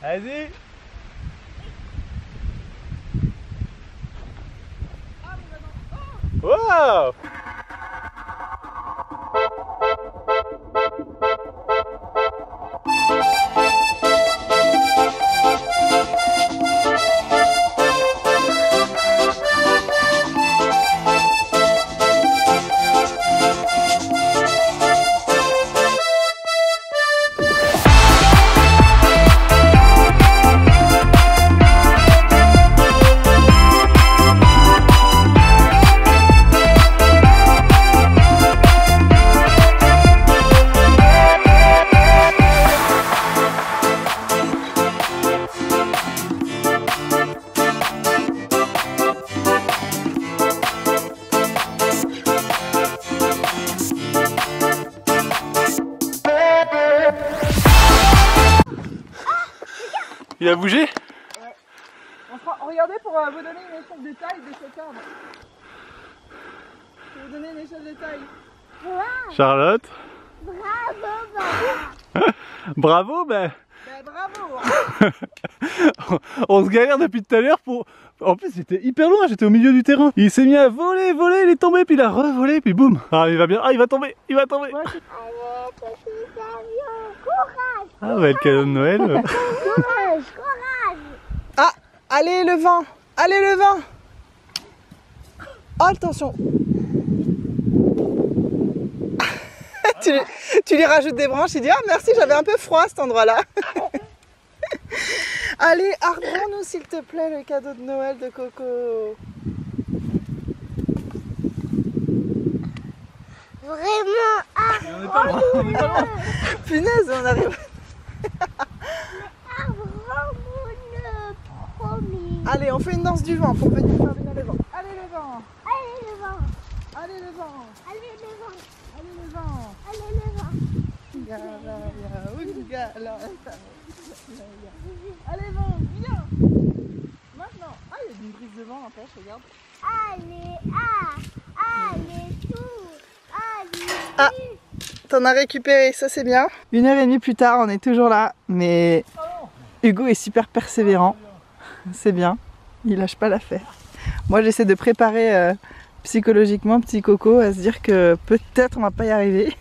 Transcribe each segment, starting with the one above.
Vas-y. Wow. Il a bougé? Ouais. Regardez pour vous donner une échelle de taille de cet arbre. Je vais vous donner une échelle de taille. Wow. Charlotte. Bravo, bravo. Bravo, ben. Bravo. On se galère depuis tout à l'heure pour... En plus j'étais hyper loin, j'étais au milieu du terrain. Il s'est mis à voler, il est tombé, puis il a revolé, puis boum. Ah il va bien, ah il va tomber, Allez, petit avion, courage. Ah ouais, le cadeau de Noël. Courage, courage. Ah, allez le vent. Allez le vent. Oh, attention. tu lui rajoutes des branches, il dit ah merci, j'avais un peu froid à cet endroit-là. Allez, arbre-nous s'il te plaît le cadeau de Noël de Coco. Vraiment, On est pas loin, on est pas loin. Punaise, on arrive. arbre-nous promis. Allez, on fait une danse du vent pour venir faire venir le vent. Allez le vent. Allez le vent, Allez le vent. allez le vent, Allez le vent. allez le vent. Allez vent, viens. Maintenant. Ah, il y a une brise de vent n'empêche, regarde. Allez, allez tout, allez. Ah. T'en as récupéré, ça c'est bien. 1h30 plus tard, on est toujours là, mais Hugo est super persévérant. C'est bien, il lâche pas l'affaire. Moi j'essaie de préparer psychologiquement petit Coco à se dire que peut-être on va pas y arriver.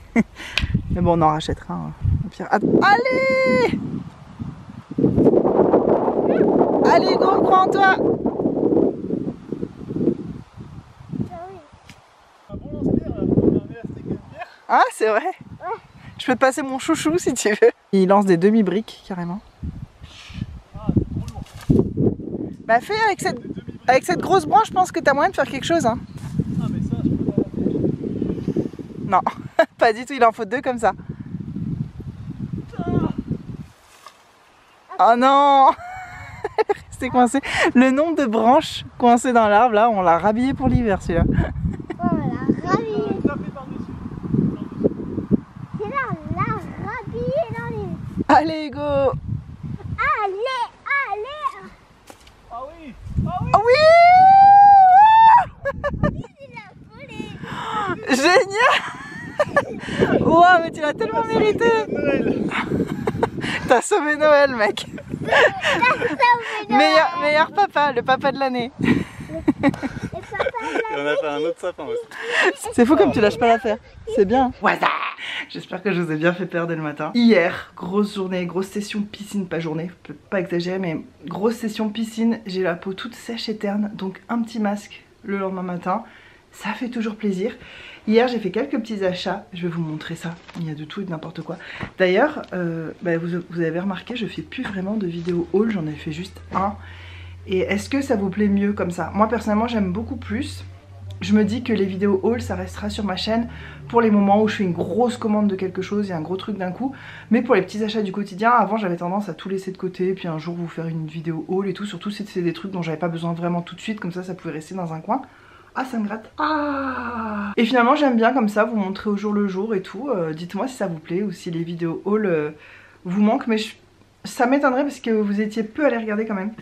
Mais bon, on en rachètera hein, au pire. Allez! Allez Hugo, crois en toi! Ah, c'est vrai? Ouais. Je peux te passer mon chouchou si tu veux. Il lance des demi-briques carrément. Bah fais avec cette grosse branche, je pense que t'as moyen de faire quelque chose. Hein. Ah mais ça je peux pas. Non, pas du tout, il en faut 2 comme ça. Oh non! Restez coincé. Le nombre de branches coincées dans l'arbre, là, on l'a rhabillé pour l'hiver celui-là. Voilà, rhabillé. Taper par-dessus. C'est là, là, rhabillé dans les... Allez Hugo! Allez, allez. Ah oui. Ah oui. Oh oui! Il a volé. Génial! Wow, mais tu l'as tellement mérité! Noël. T'as sauvé Noël, mec! Meilleur. Meilleur papa, le papa de l'année. Et on a fait un autre sapin aussi. C'est fou comme tu lâches pas l'affaire. C'est bien. Waza! J'espère que je vous ai bien fait peur dès le matin. Hier, grosse journée, grosse session piscine, pas journée, je peux pas exagérer, mais grosse session piscine. J'ai la peau toute sèche et terne, donc un petit masque le lendemain matin. Ça fait toujours plaisir. Hier, j'ai fait quelques petits achats. Je vais vous montrer ça. Il y a de tout et de n'importe quoi. D'ailleurs, vous avez remarqué, je fais plus vraiment de vidéos haul. J'en ai fait juste un. Et est-ce que ça vous plaît mieux comme ça? Moi, personnellement, j'aime beaucoup plus. Je me dis que les vidéos haul, ça restera sur ma chaîne pour les moments où je fais une grosse commande de quelque chose, il y a un gros truc d'un coup. Mais pour les petits achats du quotidien, avant, j'avais tendance à tout laisser de côté. Puis un jour, vous faire une vidéo haul et tout. Surtout si c'est des trucs dont j'avais pas besoin vraiment tout de suite. Comme ça pouvait rester dans un coin. Ah, ça me gratte. Ah. Et finalement j'aime bien comme ça vous montrer au jour le jour et tout. Dites-moi si ça vous plaît ou si les vidéos haul vous manquent. Mais ça m'étonnerait parce que vous étiez peu à les regarder quand même.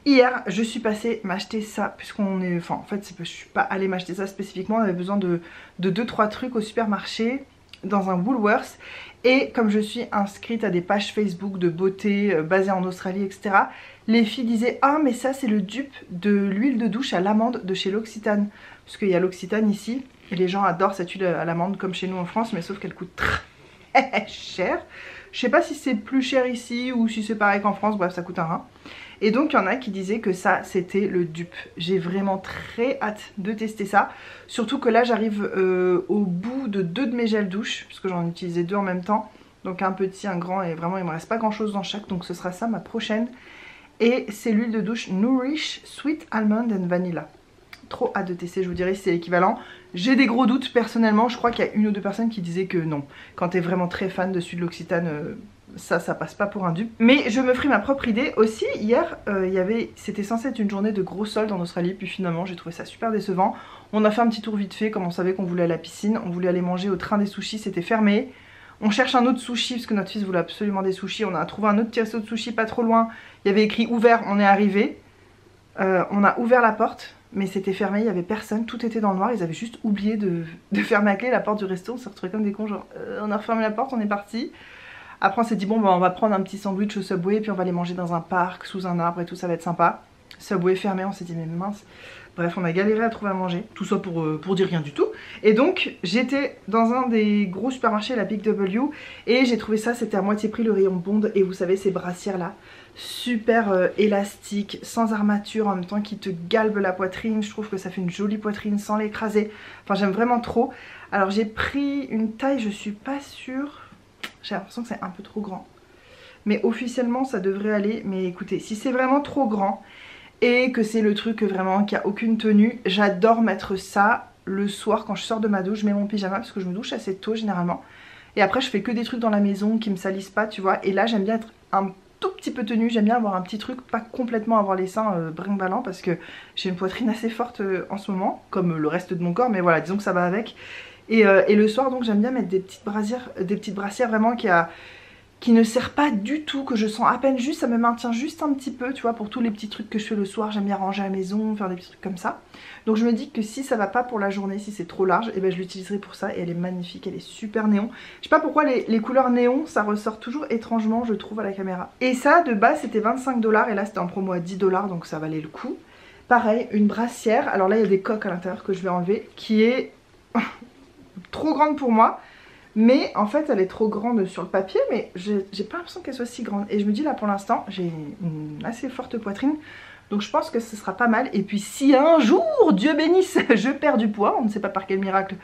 Hier je suis passée m'acheter ça puisqu'on est... Enfin en fait je suis pas allée m'acheter ça spécifiquement. On avait besoin de 2-3 trucs au supermarché. dans un Woolworths. Et comme je suis inscrite à des pages Facebook de beauté basées en Australie, etc., les filles disaient « Ah mais ça c'est le dupe de l'huile de douche à l'amande de chez L'Occitane ». Parce qu'il y a L'Occitane ici, et les gens adorent cette huile à l'amande comme chez nous en France, mais sauf qu'elle coûte très cher. Je sais pas si c'est plus cher ici ou si c'est pareil qu'en France, bref ça coûte un rein. Et donc il y en a qui disaient que ça c'était le dupe. J'ai vraiment très hâte de tester ça. Surtout que là j'arrive au bout de 2 de mes gels douche, puisque j'en utilisais 2 en même temps. Donc un petit, un grand, et vraiment il me reste pas grand chose dans chaque, donc ce sera ça ma prochaine. Et c'est l'huile de douche Nourish Sweet Almond and Vanilla. Trop hâte de tester, je vous dirai si c'est l'équivalent. J'ai des gros doutes personnellement, je crois qu'il y a 1 ou 2 personnes qui disaient que non. Quand t'es vraiment très fan de celui de l'Occitane, ça passe pas pour un dupe. Mais je me ferai ma propre idée. Aussi, hier, c'était censé être une journée de gros soldes en Australie, puis finalement j'ai trouvé ça super décevant. On a fait un petit tour vite fait, comme on savait qu'on voulait aller à la piscine, on voulait aller manger au train des sushis, c'était fermé. On cherche un autre sushi parce que notre fils voulait absolument des sushis. On a trouvé un autre petit resto de sushi pas trop loin. Il y avait écrit ouvert, on est arrivé. On a ouvert la porte, mais c'était fermé, il n'y avait personne, tout était dans le noir. Ils avaient juste oublié de fermer à clé la porte du resto. On s'est retrouvés comme des cons, genre on a refermé la porte, on est parti. Après on s'est dit bon bah on va prendre un petit sandwich au Subway, puis on va aller manger dans un parc, sous un arbre et tout, ça va être sympa. Subway fermé, on s'est dit mais mince. Bref, on a galéré à trouver à manger, tout ça pour dire rien du tout. Et donc j'étais dans un des gros supermarchés, la Big W, et j'ai trouvé ça, c'était à moitié prix le rayon Bond. Et vous savez ces brassières là, super élastiques, sans armature, en même temps qui te galbent la poitrine. Je trouve que ça fait une jolie poitrine sans l'écraser. Enfin j'aime vraiment trop. Alors j'ai pris une taille, je suis pas sûre, j'ai l'impression que c'est un peu trop grand. Mais officiellement ça devrait aller. Mais écoutez, si c'est vraiment trop grand et que c'est le truc vraiment qui a aucune tenue, j'adore mettre ça le soir quand je sors de ma douche. Je mets mon pyjama parce que je me douche assez tôt généralement. Et après je fais que des trucs dans la maison qui me salissent pas, tu vois. Et là j'aime bien être un tout petit peu tenue, j'aime bien avoir un petit truc, pas complètement avoir les seins brinque-ballant, parce que j'ai une poitrine assez forte en ce moment, comme le reste de mon corps, mais voilà, disons que ça va avec. Et le soir donc j'aime bien mettre des petites brassières vraiment qui ne sert pas du tout, que je sens à peine juste, ça me maintient juste un petit peu, tu vois, pour tous les petits trucs que je fais le soir. J'aime bien ranger à la maison, faire des petits trucs comme ça. Donc je me dis que si ça va pas pour la journée, si c'est trop large, et ben je l'utiliserai pour ça. Et elle est magnifique, elle est super néon. Je sais pas pourquoi les couleurs néon, ça ressort toujours étrangement, je trouve, à la caméra. Et ça, de base, c'était 25 $, et là c'était en promo à 10 $, donc ça valait le coup. Pareil, une brassière, alors là il y a des coques à l'intérieur que je vais enlever, qui est trop grande pour moi. Mais en fait elle est trop grande sur le papier, mais j'ai pas l'impression qu'elle soit si grande. Et je me dis là pour l'instant j'ai une assez forte poitrine, donc je pense que ce sera pas mal. Et puis si un jour, Dieu bénisse, je perds du poids, on ne sait pas par quel miracle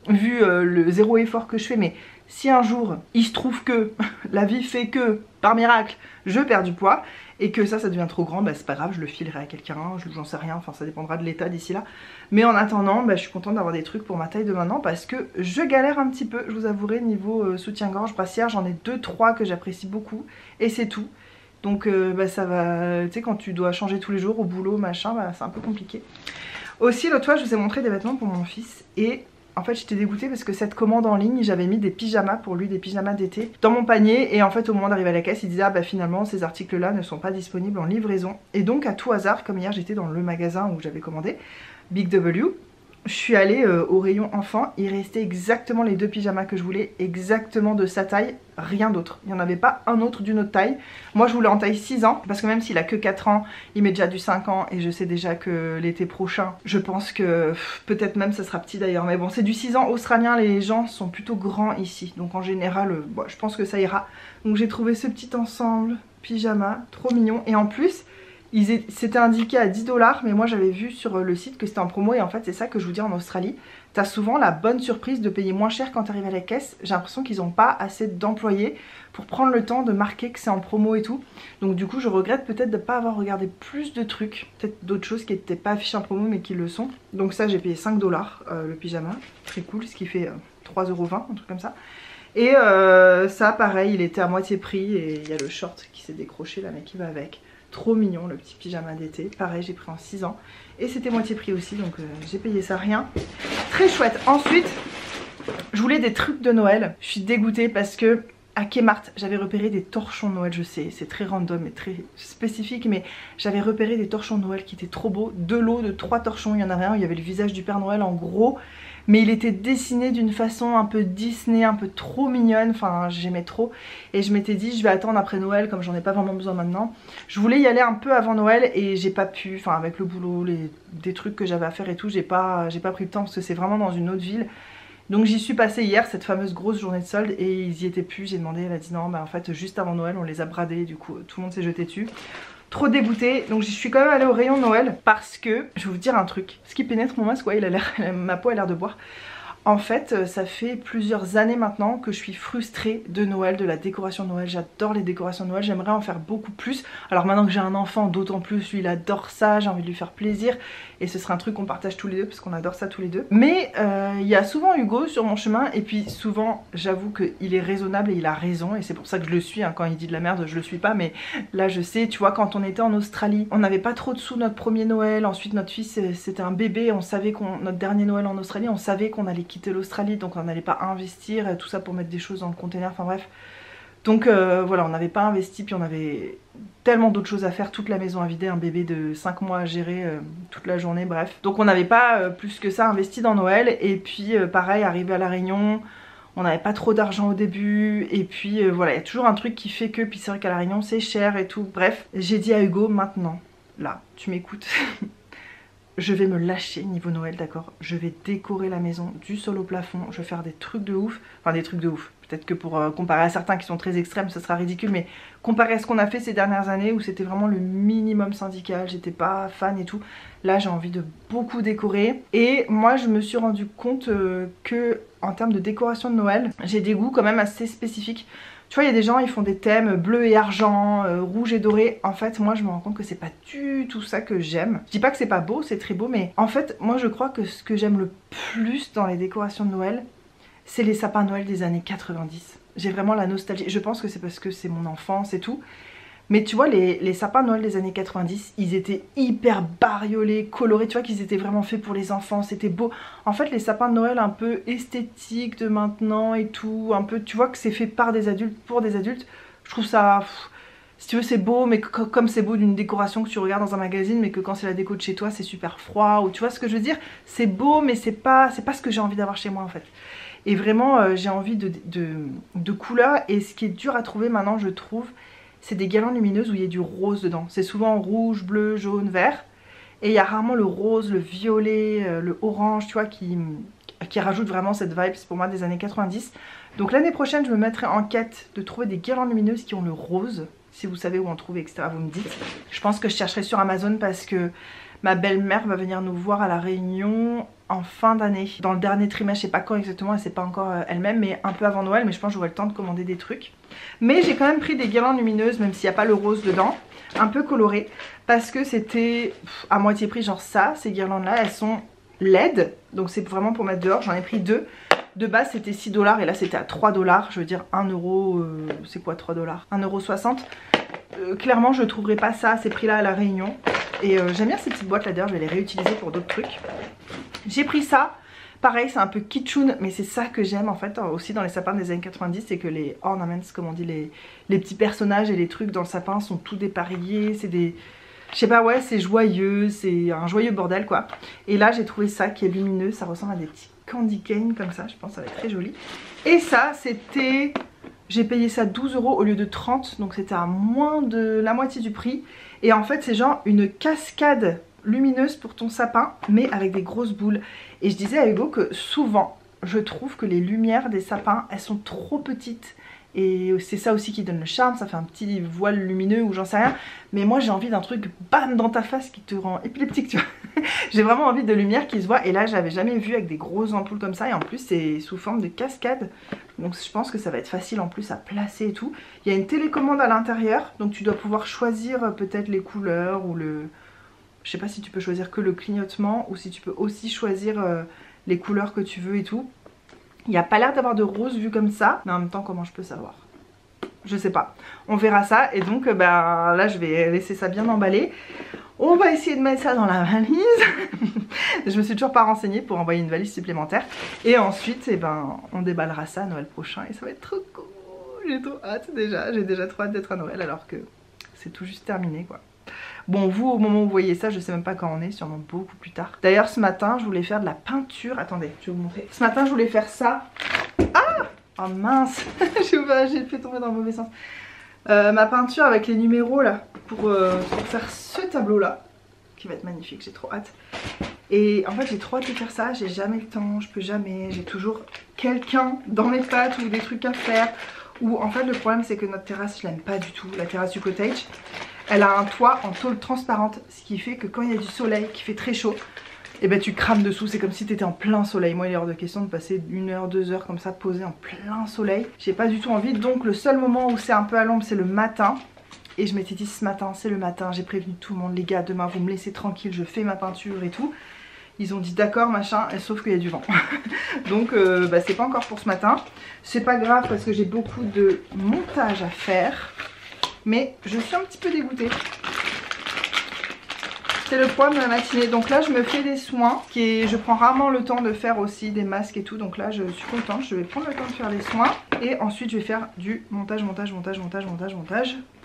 vu le zéro effort que je fais, mais si un jour il se trouve que la vie fait que par miracle je perds du poids et que ça devient trop grand, bah c'est pas grave, je le filerai à quelqu'un, j'en sais rien, enfin ça dépendra de l'état d'ici là. Mais en attendant, bah, je suis contente d'avoir des trucs pour ma taille de maintenant, parce que je galère un petit peu, je vous avouerai, niveau soutien-gorge, brassière, j'en ai 2-3 que j'apprécie beaucoup et c'est tout. Donc bah, ça va, tu sais, quand tu dois changer tous les jours au boulot, machin, bah, c'est un peu compliqué. Aussi l'autre fois je vous ai montré des vêtements pour mon fils et en fait j'étais dégoûtée parce que cette commande en ligne, j'avais mis des pyjamas pour lui, des pyjamas d'été dans mon panier, et en fait au moment d'arriver à la caisse il disait ah bah finalement ces articles là ne sont pas disponibles en livraison. Et donc à tout hasard, comme hier j'étais dans le magasin où j'avais commandé, Big W, je suis allée au rayon enfant, il restait exactement les 2 pyjamas que je voulais, exactement de sa taille, rien d'autre. Il n'y en avait pas un autre d'une autre taille. Moi je voulais en taille 6 ans, parce que même s'il a que 4 ans, il met déjà du 5 ans, et je sais déjà que l'été prochain, je pense que peut-être même ça sera petit d'ailleurs. Mais bon, c'est du 6 ans australien, les gens sont plutôt grands ici, donc en général, bon, je pense que ça ira. Donc j'ai trouvé ce petit ensemble, pyjama, trop mignon, et en plus... C'était indiqué à 10 $, mais moi j'avais vu sur le site que c'était en promo, et en fait c'est ça que je vous dis, en Australie t'as souvent la bonne surprise de payer moins cher quand t'arrives à la caisse. J'ai l'impression qu'ils n'ont pas assez d'employés pour prendre le temps de marquer que c'est en promo et tout. Donc du coup je regrette peut-être de ne pas avoir regardé plus de trucs, peut-être d'autres choses qui n'étaient pas affichées en promo mais qui le sont. Donc ça j'ai payé 5 $, le pyjama, très cool, ce qui fait 3,20 €, un truc comme ça. Et ça pareil, il était à moitié prix, et il y a le short qui s'est décroché là mais qui va avec. Trop mignon le petit pyjama d'été, pareil j'ai pris en 6 ans et c'était moitié prix aussi, donc j'ai payé ça rien. Très chouette. Ensuite je voulais des trucs de Noël, je suis dégoûtée parce que à Kmart j'avais repéré des torchons de Noël. Je sais c'est très random et très spécifique, mais j'avais repéré des torchons de Noël qui étaient trop beaux. 2 lots de 3 torchons, il y en avait un où il y avait le visage du Père Noël en gros, mais il était dessiné d'une façon un peu Disney, un peu trop mignonne, enfin j'aimais trop. Et je m'étais dit je vais attendre après Noël comme j'en ai pas vraiment besoin maintenant. Je voulais y aller un peu avant Noël et j'ai pas pu, enfin avec le boulot, des trucs que j'avais à faire et tout, j'ai pas pris le temps parce que c'est vraiment dans une autre ville. Donc j'y suis passée hier, cette fameuse grosse journée de solde, et ils y étaient plus. J'ai demandé, elle a dit non, bah en fait juste avant Noël on les a bradés, du coup tout le monde s'est jeté dessus. Trop dégoûtée, donc j'y suis quand même allée au rayon Noël parce que, je vais vous dire un truc, ce qui pénètre mon masque, ouais, ma peau a l'air de boire. En fait, ça fait plusieurs années maintenant que je suis frustrée de Noël, de la décoration de Noël. J'adore les décorations de Noël, j'aimerais en faire beaucoup plus. Alors maintenant que j'ai un enfant, d'autant plus, lui il adore ça, j'ai envie de lui faire plaisir. Et ce serait un truc qu'on partage tous les deux, parce qu'on adore ça tous les deux. Mais il y a souvent Hugo sur mon chemin, et puis souvent, j'avoue qu'il est raisonnable et il a raison. Et c'est pour ça que je le suis, hein. Quand il dit de la merde, je le suis pas. Mais là, je sais, tu vois, quand on était en Australie, on n'avait pas trop de sous notre premier Noël. Ensuite, notre fils, c'était un bébé. On savait notre dernier Noël en Australie, on savait qu'on allait quitter l'Australie, donc on n'allait pas investir tout ça pour mettre des choses dans le container, enfin bref. Donc voilà, on n'avait pas investi, puis on avait tellement d'autres choses à faire, toute la maison à vider, un bébé de 5 mois à gérer toute la journée, bref. Donc on n'avait pas plus que ça investi dans Noël, et puis pareil, arrivé à La Réunion, on n'avait pas trop d'argent au début, et puis voilà, il y a toujours un truc qui fait que, puis c'est vrai qu'à La Réunion c'est cher et tout, bref. J'ai dit à Hugo, maintenant, là, tu m'écoutes. Je vais me lâcher niveau Noël, d'accord? Je vais décorer la maison du sol au plafond, je vais faire des trucs de ouf, enfin des trucs de ouf. Peut-être que pour comparer à certains qui sont très extrêmes, ce sera ridicule, mais comparé à ce qu'on a fait ces dernières années où c'était vraiment le minimum syndical, j'étais pas fan et tout, là j'ai envie de beaucoup décorer. Et moi je me suis rendu compte que en termes de décoration de Noël, j'ai des goûts quand même assez spécifiques. Tu vois, il y a des gens, ils font des thèmes bleu et argent, rouge et doré. En fait, moi, je me rends compte que c'est pas du tout ça que j'aime. Je dis pas que c'est pas beau, c'est très beau, mais en fait, moi, je crois que ce que j'aime le plus dans les décorations de Noël, c'est les sapins de Noël des années 90. J'ai vraiment la nostalgie. Je pense que c'est parce que c'est mon enfance et tout. Mais tu vois, les sapins de Noël des années 90, ils étaient hyper bariolés, colorés, tu vois qu'ils étaient vraiment faits pour les enfants, c'était beau. En fait, les sapins de Noël un peu esthétiques de maintenant et tout, un peu, tu vois que c'est fait par des adultes, pour des adultes, je trouve ça, si tu veux c'est beau, mais comme c'est beau d'une décoration que tu regardes dans un magazine, mais que quand c'est la déco de chez toi, c'est super froid, ou tu vois ce que je veux dire, c'est beau, mais c'est pas ce que j'ai envie d'avoir chez moi en fait. Et vraiment, j'ai envie de couleurs, et ce qui est dur à trouver maintenant, je trouve, c'est des guirlandes lumineuses où il y a du rose dedans. C'est souvent rouge, bleu, jaune, vert. Et il y a rarement le rose, le violet, le orange, tu vois, qui rajoute vraiment cette vibe, pour moi, des années 90. Donc l'année prochaine, je me mettrai en quête de trouver des guirlandes lumineuses qui ont le rose. Si vous savez où en trouver, etc., vous me dites. Je pense que je chercherai sur Amazon parce que ma belle-mère va venir nous voir à La Réunion en fin d'année. Dans le dernier trimestre, je sais pas quand exactement, elle sait pas encore elle-même, mais un peu avant Noël, mais je pense que j'aurai le temps de commander des trucs. Mais j'ai quand même pris des guirlandes lumineuses, même s'il n'y a pas le rose dedans, un peu colorées, parce que c'était à moitié prix, genre ça, ces guirlandes-là, elles sont LED, donc c'est vraiment pour mettre dehors, j'en ai pris deux. De base c'était 6 $ et là c'était à 3 $, je veux dire 1 euro, c'est quoi 3 $? 1,60 €. Clairement je ne trouverai pas ça à ces prix là à La Réunion. Et j'aime bien ces petites boîtes là, d'ailleurs je vais les réutiliser pour d'autres trucs. J'ai pris ça, pareil c'est un peu kitschoun, mais c'est ça que j'aime en fait aussi dans les sapins des années 90, c'est que les ornaments, comme on dit, les petits personnages et les trucs dans le sapin sont tout dépareillés, c'est des... Je sais pas, ouais, c'est joyeux, c'est un joyeux bordel quoi. Et là j'ai trouvé ça qui est lumineux, ça ressemble à des petits candy cane comme ça, je pense que ça va être très joli. Et ça c'était... J'ai payé ça 12 € au lieu de 30, donc c'était à moins de la moitié du prix. Et en fait c'est genre une cascade lumineuse pour ton sapin, mais avec des grosses boules. Et je disais à Hugo que souvent je trouve que les lumières des sapins, elles sont trop petites. Et c'est ça aussi qui donne le charme, ça fait un petit voile lumineux ou j'en sais rien. Mais moi j'ai envie d'un truc bam dans ta face qui te rend épileptique, tu vois. J'ai vraiment envie de lumière qui se voit. Et là j'avais jamais vu avec des grosses ampoules comme ça. Et en plus c'est sous forme de cascade. Donc je pense que ça va être facile en plus à placer et tout. Il y a une télécommande à l'intérieur. Donc tu dois pouvoir choisir peut-être les couleurs ou le... Je sais pas si tu peux choisir que le clignotement ou si tu peux aussi choisir les couleurs que tu veux et tout. Il n'y a pas l'air d'avoir de rose vu comme ça, mais en même temps comment je peux savoir? Je sais pas, on verra ça. Et donc ben, là je vais laisser ça bien emballé. On va essayer de mettre ça dans la valise. Je me suis toujours pas renseignée pour envoyer une valise supplémentaire. Et ensuite eh ben, on déballera ça à Noël prochain et ça va être trop cool. J'ai trop hâte déjà, j'ai déjà trop hâte d'être à Noël alors que c'est tout juste terminé quoi. Bon, vous, au moment où vous voyez ça, je sais même pas quand on est, sûrement beaucoup plus tard. D'ailleurs, ce matin, je voulais faire de la peinture. Attendez, je vais vous montrer. Ce matin, je voulais faire ça. Ah! Oh mince, j'ai fait tomber dans le mauvais sens. Ma peinture avec les numéros là, pour faire ce tableau là, qui va être magnifique, j'ai trop hâte. Et en fait j'ai trop hâte de faire ça, j'ai jamais le temps, je peux jamais, j'ai toujours quelqu'un dans mes pattes ou des trucs à faire. Ou en fait le problème c'est que notre terrasse je l'aime pas du tout, la terrasse du cottage. Elle a un toit en tôle transparente, ce qui fait que quand il y a du soleil, qui fait très chaud, et ben tu crames dessous, c'est comme si tu étais en plein soleil. Moi il est hors de question de passer 1 heure, 2 heures comme ça posé en plein soleil. J'ai pas du tout envie, donc le seul moment où c'est un peu à l'ombre c'est le matin. Et je m'étais dit ce matin, c'est le matin, j'ai prévenu tout le monde, les gars demain vous me laissez tranquille, je fais ma peinture et tout. Ils ont dit d'accord machin, sauf qu'il y a du vent. Donc bah, c'est pas encore pour ce matin. C'est pas grave parce que j'ai beaucoup de montage à faire. Mais je suis un petit peu dégoûtée. C'est le problème de la matinée. Donc là je me fais des soins. Je prends rarement le temps de faire aussi des masques et tout. Donc là je suis contente. Je vais prendre le temps de faire les soins. Et ensuite je vais faire du montage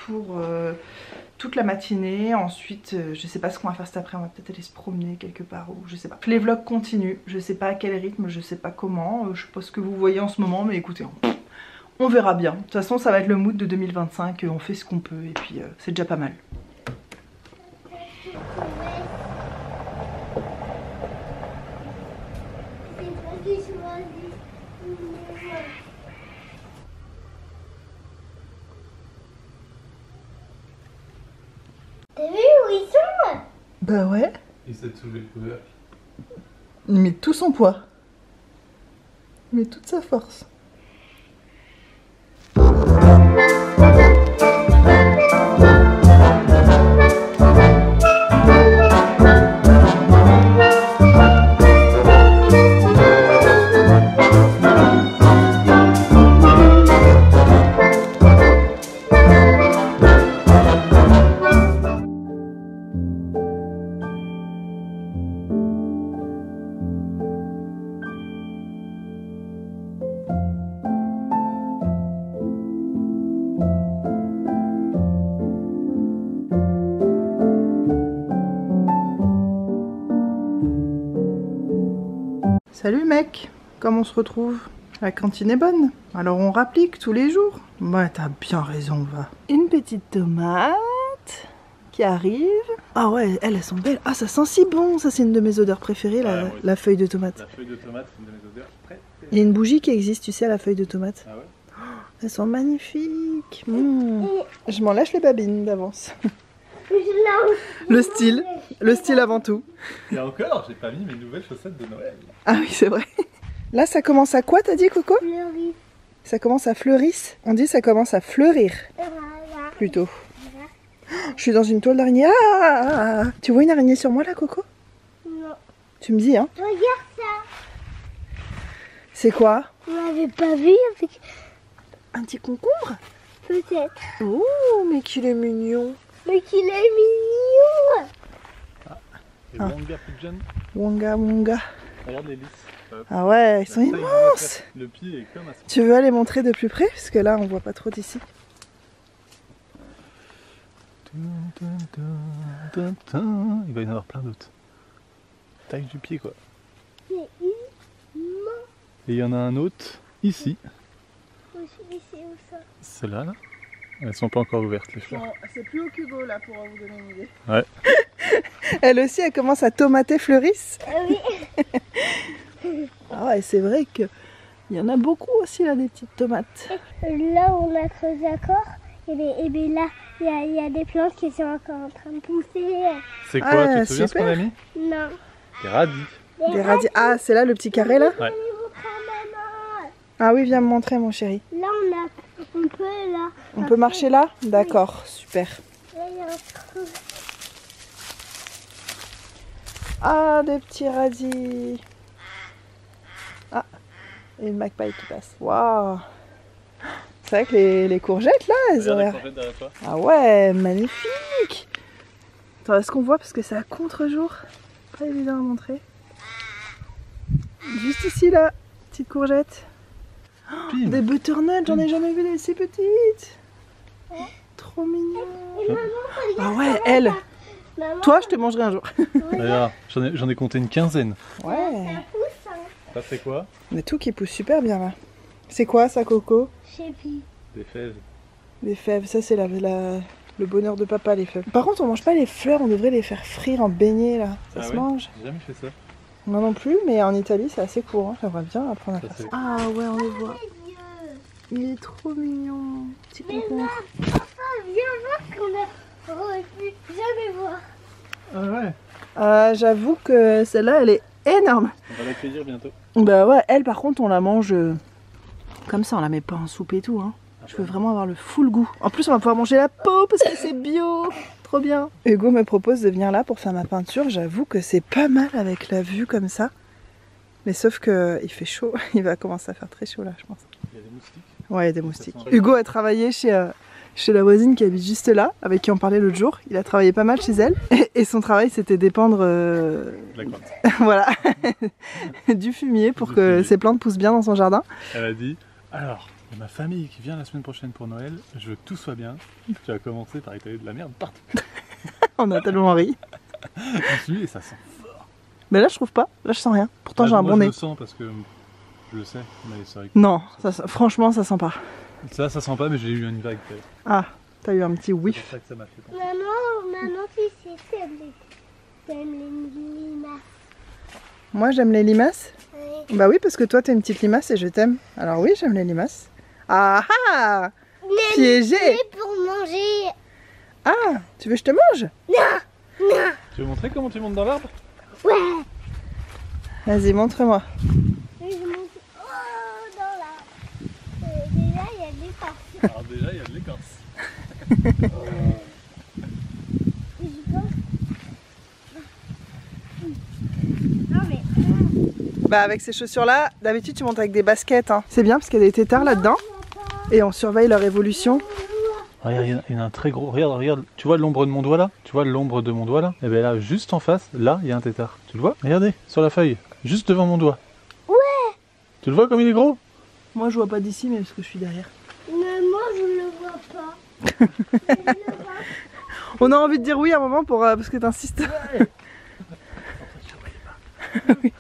pour toute la matinée. Ensuite je sais pas ce qu'on va faire cet après. On va peut-être aller se promener quelque part ou je sais pas. Les vlogs continuent. Je sais pas à quel rythme, je sais pas comment. Je sais pas ce que vous voyez en ce moment. Mais écoutez, on verra bien. De toute façon ça va être le mood de 2025. On fait ce qu'on peut et puis c'est déjà pas mal. T'as vu où ils sont? Bah ouais. Il s'est soulevé le couvercle. Il met tout son poids. Il met toute sa force. Salut mec, comment on se retrouve? La cantine est bonne, alors on rapplique tous les jours. Ouais, t'as bien raison, va. Une petite tomate qui arrive. Ah ouais, elles sont belles. Ah, ça sent si bon, ça c'est une de mes odeurs préférées, la feuille de tomate. La feuille de tomate, c'est une de mes odeurs préférées. Il y a une bougie qui existe, tu sais, à la feuille de tomate. Ah ouais? Elles sont magnifiques. Je m'en lâche les babines d'avance. Le style avant tout. Et encore, j'ai pas mis mes nouvelles chaussettes de Noël. Ah oui, c'est vrai. Là, ça commence à quoi, t'as dit, Coco? Fleuris. Ça commence à fleurir. On dit ça commence à fleurir, plutôt. Je suis dans une toile d'araignée. Ah! Tu vois une araignée sur moi, là, Coco? Non. Tu me dis, hein? Regarde ça. C'est quoi? On l'avait pas vu avec... Un petit concombre? Peut-être. Oh, mais qu'il est mignon. Mais qu'il est mignon. Les Wonga plus jeunes. Wonga. Regarde les lys. Ah ouais, ils sont La taille immenses. Le pied est comme un... Tu veux aller montrer de plus près? Parce que là, on voit pas trop d'ici. Il va y en avoir plein d'autres. Taille du pied, quoi. C'est immense. Et il y en a un autre ici. C'est où ça? Celles-là, là. Elles sont pas encore ouvertes, les fleurs. Bon, c'est plus haut qu'Hugo, là, pour vous donner une idée. Ouais. Elle aussi, elle commence à tomater fleurisse. Ah oui. Ah ouais, c'est vrai que il y en a beaucoup aussi, là, des petites tomates. Là où on a creusé encore, et bien là, il y a des plantes qui sont encore en train de pousser. C'est quoi? Ah, tu te souviens ce qu'on a mis? Non. Des radis. Des radis. Ah, c'est là le petit carré, là? Ouais. Ah oui, viens me montrer, mon chéri. Là, on peut, là. On peut marcher là? D'accord, super. Là, il y a un trou. Ah, des petits radis. Ah, et une magpie qui passe. Waouh. C'est vrai que les courgettes, là, elles Regarde auraient... la courgette derrière toi. Ah ouais, magnifique. Attends, est-ce qu'on voit parce que c'est à contre-jour? Pas évident à montrer. Juste ici, là, petite courgette. Pim. Des butternuts, j'en ai jamais vu des si petites. Trop mignon. Et maman, Ah regarde ouais, ça elle. là-bas. Maman, Toi, je te mangerai un jour. Regarde, j'en ai compté une quinzaine. Ouais. ça pousse, hein. Ça c'est quoi? Il y a tout qui pousse super bien là. C'est quoi ça, Coco? Je sais plus. Des fèves. Les fèves, ça c'est le bonheur de papa, les fèves. Par contre, on mange pas les fleurs, on devrait les faire frire en beignet là. Ça Ah se ouais? mange. J'ai jamais fait ça. Moi non plus, mais en Italie c'est assez courant. J'aimerais bien apprendre à Ça, faire c'est- ça. Ah ouais, on le voit. Les yeux. Il est trop mignon. Petit Mais concombre. non, enfin, viens voir ce qu'on aurait pu jamais voir. Ah ouais. J'avoue que celle-là, elle est énorme. On va l'accueillir bientôt. Bah ouais, elle par contre, on la mange comme ça, on la met pas en soupe et tout. Hein. Je veux vraiment avoir le full goût. En plus, on va pouvoir manger la peau parce que c'est bio. Trop bien. Hugo me propose de venir là pour faire ma peinture. J'avoue que c'est pas mal avec la vue comme ça. Mais sauf que il fait chaud. Il va commencer à faire très chaud là, je pense. Il y a des moustiques. Ouais, il y a des moustiques. Ça sent- Hugo a travaillé chez la voisine qui habite juste là, avec qui on parlait l'autre jour. Il a travaillé pas mal chez elle. Et son travail, c'était d'épandre La grotte. voilà, du fumier pour Du que fumier. ses plantes poussent bien dans son jardin. Elle a dit, alors, il y a ma famille qui vient la semaine prochaine pour Noël, je veux que tout soit bien. Tu as commencé par étaler de la merde partout. On a tellement ri. Je suis dit, et ça sent. Mais là, je trouve pas. Là, je sens rien. Pourtant, Ah, j'ai un moi, bon je nez. le sens parce que je le sais, mais c'est vrai que Non, franchement, ça sent pas. ça sent pas, mais j'ai eu une vague. Ah, t'as eu un petit C'est whiff. pour ça que ça m'a fait penser. Maman, tu sais, t'aimes les limaces. Moi, j'aime les limaces. Oui. Bah oui, parce que toi, t'es une petite limace et je t'aime. Alors oui, j'aime les limaces. Ah ah, piégé. Mais pour manger. Ah, tu veux que je te mange? Non. Tu veux montrer comment tu montes dans l'arbre? Ouais. Vas-y, montre-moi. Je monte. Oh, dans la. Déjà, il y a des parties. Alors déjà, il y a de l'écorce. Je pense. Non, mais. Bah avec ces chaussures-là, d'habitude, tu montes avec des baskets. Hein. C'est bien parce qu'il y a des têtards là-dedans. Et on surveille leur évolution. Regarde, il y en a un très gros. Regarde. Tu vois l'ombre de mon doigt là? Tu vois l'ombre de mon doigt là? Et bien là, juste en face, là, il y a un tétard. Tu le vois? Regardez, sur la feuille, juste devant mon doigt. Ouais. Tu le vois comme il est gros? Moi, je vois pas d'ici, mais parce que je suis derrière. Mais moi, je le vois pas. On a envie de dire oui à un moment pour, parce que t'insistes. Oui.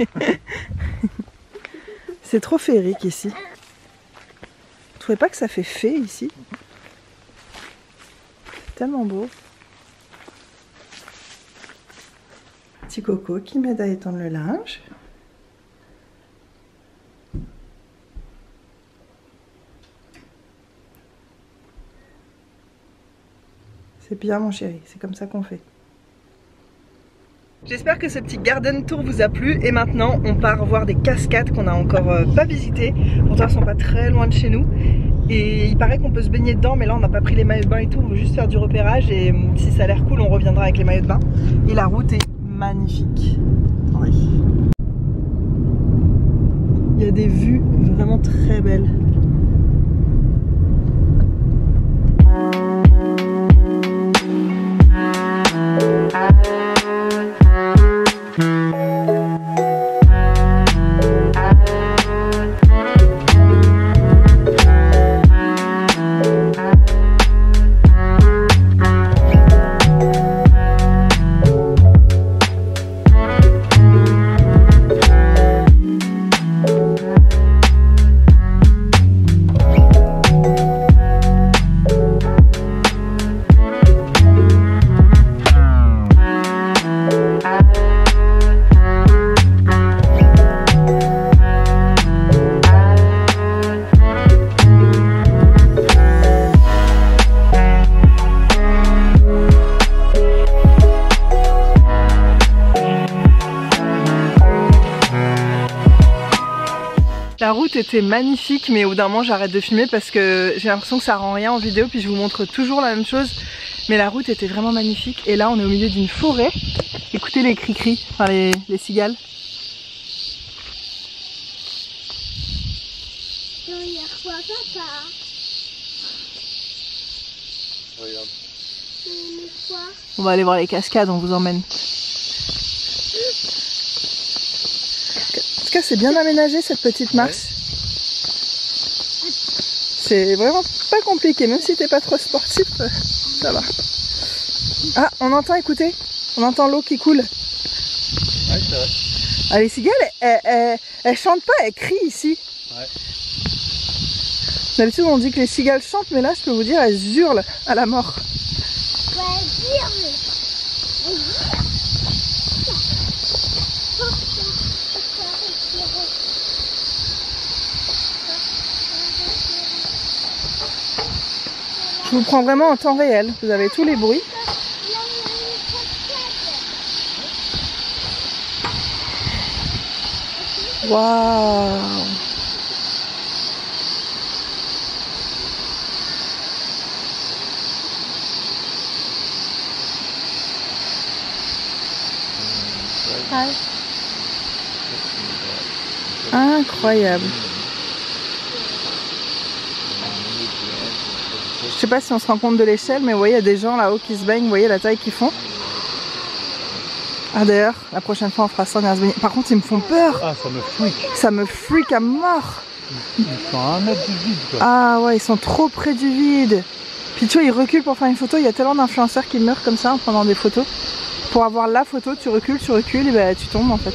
C'est trop féerique ici. Vous trouvez pas que ça fait fée ici? C'est tellement beau. Petit Coco qui m'aide à étendre le linge. C'est bien mon chéri, c'est comme ça qu'on fait. J'espère que ce petit garden tour vous a plu et maintenant on part voir des cascades qu'on a encore pas visitées. Pourtant elles sont pas très loin de chez nous et il paraît qu'on peut se baigner dedans, mais là on n'a pas pris les maillots de bain et tout, on veut juste faire du repérage et si ça a l'air cool on reviendra avec les maillots de bain. Et la route est magnifique. Ouais. Il y a des vues vraiment très belles. La route était magnifique, mais au bout d'un moment j'arrête de filmer parce que j'ai l'impression que ça rend rien en vidéo, puis je vous montre toujours la même chose. Mais la route était vraiment magnifique et là on est au milieu d'une forêt. Écoutez les cris-cris, enfin les cigales. Il y a quoi, papa? Regarde. Mais quoi? On va aller voir les cascades, on vous emmène. En tout cas c'est bien aménagé cette petite marche. C'est vraiment pas compliqué, même si t'es pas trop sportif, ça va. Ah, on entend, écoutez. On entend l'eau qui coule. Ouais, c'est vrai. Ah, les cigales, elles chantent pas, elles crient ici. Ouais. D'habitude on dit que les cigales chantent, mais là je peux vous dire elles hurlent à la mort. Je vous prends vraiment en temps réel, vous avez tous les bruits. Waouh! Incroyable. Je sais pas si on se rend compte de l'échelle, mais vous voyez, il y a des gens là-haut qui se baignent, vous voyez la taille qu'ils font. Ah d'ailleurs, la prochaine fois on fera ça, on ira se baigner. Par contre, ils me font peur. Ah, ça me freak. Ça me freak à mort. Ils sont à 1 mètre du vide, quoi. Ah ouais, ils sont trop près du vide. Puis tu vois, ils reculent pour faire une photo. Il y a tellement d'influenceurs qui meurent comme ça en prenant des photos. Pour avoir la photo, tu recules, et ben tu tombes en fait.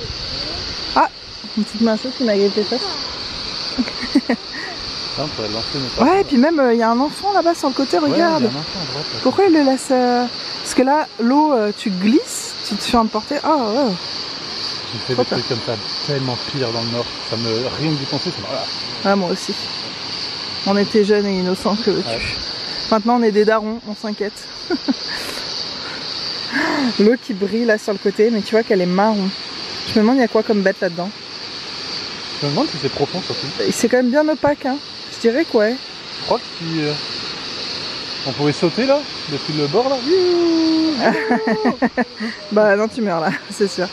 Ah, une petite minceuse qui m'a grippé les fesses. Là, on pourrait lancer notre... Ouais, et puis même, il y a un enfant là-bas sur le côté, regarde. Ouais, il y a un enfant à droite, là. Pourquoi il le laisse Parce que là, l'eau, tu glisses, tu te fais emporter. Oh, ouais. J'ai fait des trucs comme ça, tellement pire dans le nord. Ça me... Rien que d'y penser, ça me... Ah, moi aussi. On était jeunes et innocents, que veux-tu. Ouais. Maintenant, on est des darons, on s'inquiète. L'eau qui brille là sur le côté, mais tu vois qu'elle est marron. Je me demande, il y a quoi comme bête là-dedans. Je me demande si c'est profond surtout. C'est quand même bien opaque, hein. Je dirais que ouais. Je crois qu'on pourrait sauter là, depuis le bord là. Bah non, tu meurs là, c'est sûr.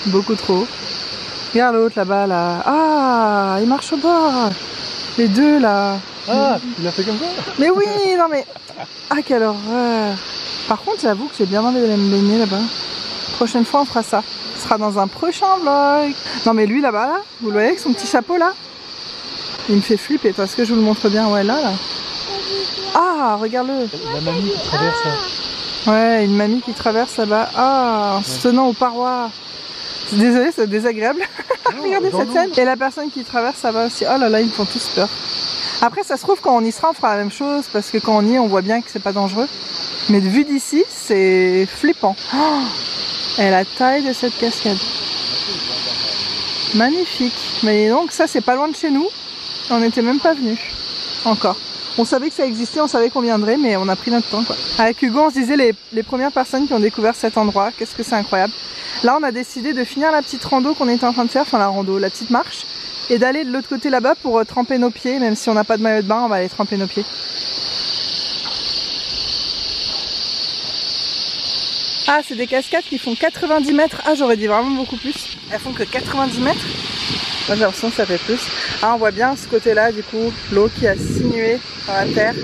Beaucoup trop haut. Regarde l'autre là-bas là. Ah, il marche au bord. Les deux là. Ah, il a fait comme ça. Mais oui, non mais... Ah, quelle horreur. Par contre, j'avoue que j'ai bien envie d'aller me baigner là-bas. Prochaine fois, on fera ça. Ce sera dans un prochain vlog. Non mais lui là-bas, là, vous le voyez avec son petit chapeau là? Il me fait flipper. Est-ce que je vous le montre bien? Ouais, là. Ah, regarde-le. La mamie qui traverse là. Ouais, une mamie qui traverse là-bas. Ah, en se tenant aux parois. Désolée, c'est désagréable. Non, regardez cette scène. Et la personne qui traverse là-bas aussi. Oh là là, ils me font tous peur. Après, ça se trouve, quand on y sera, on fera la même chose. Parce que quand on y est, on voit bien que c'est pas dangereux. Mais vu d'ici, c'est flippant. Oh, et la taille de cette cascade. Magnifique. Mais donc, ça, c'est pas loin de chez nous. On n'était même pas venus. Encore. On savait que ça existait, on savait qu'on viendrait, mais on a pris notre temps, quoi. Avec Hugo, on se disait les premières personnes qui ont découvert cet endroit, qu'est-ce que c'est incroyable. Là, on a décidé de finir la petite rando qu'on était en train de faire, enfin la rando, la petite marche, et d'aller de l'autre côté là-bas pour tremper nos pieds. Même si on n'a pas de maillot de bain, on va aller tremper nos pieds. Ah, c'est des cascades qui font 90 mètres. Ah, j'aurais dit vraiment beaucoup plus. Elles font que 90 mètres. Moi, j'ai l'impression que ça fait plus. Ah, on voit bien ce côté-là, du coup, l'eau qui a sinué dans la terre.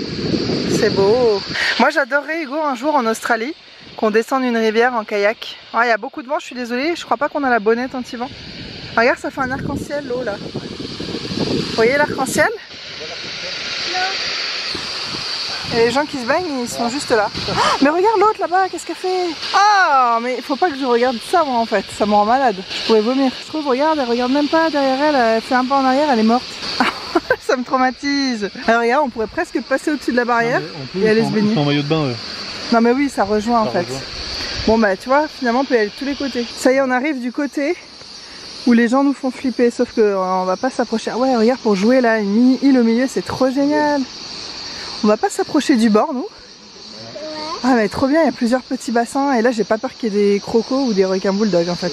C'est beau. Moi, j'adorerais, Hugo, un jour en Australie, qu'on descende une rivière en kayak. Ah, il y a beaucoup de vent, je suis désolée. Je crois pas qu'on a la bonnette anti-vent. Regarde, ça fait un arc-en-ciel, l'eau, là. Vous voyez l'arc-en-ciel? Et les gens qui se baignent, ils sont juste là. Oh, mais regarde l'autre là-bas, qu'est-ce qu'elle fait? Ah, mais il faut pas que je regarde ça, moi, en fait. Ça me rend malade. Je pourrais vomir. Je trouve, regarde, elle regarde même pas derrière elle. Elle fait un pas en arrière, elle est morte. Ça me traumatise. Alors regarde, on pourrait presque passer au-dessus de la barrière et aller se baigner. Ils sont en maillot de bain, eux. Non mais oui, ça rejoint en fait. Bon bah tu vois, finalement on peut y aller de tous les côtés. Ça y est, on arrive du côté où les gens nous font flipper, sauf qu'on va pas s'approcher. Ouais, regarde, pour jouer là, une mini-île au milieu, c'est trop génial. On va pas s'approcher du bord, nous. Ah mais trop bien, il y a plusieurs petits bassins et là j'ai pas peur qu'il y ait des crocos ou des requins bulldogs en fait.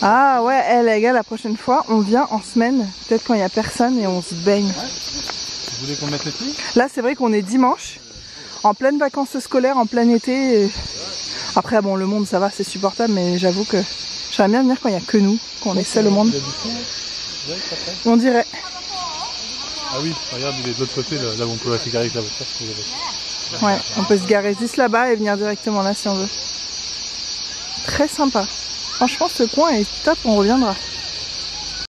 Ah ouais, les gars, la prochaine fois on vient en semaine, peut-être quand il y a personne et on se baigne. Vous voulez qu'on mette les pieds? Là c'est vrai qu'on est dimanche, en pleine vacances scolaires, en plein été. Après bon, le monde ça va, c'est supportable, mais j'avoue que j'aimerais bien venir quand il n'y a que nous, qu'on est seul au monde. On dirait. Ah oui, regarde, il est de l'autre côté, là où on peut se garer avec la voiture. Ouais, on peut se garer juste là-bas et venir directement là si on veut. Très sympa. Franchement, ce coin est top, on reviendra.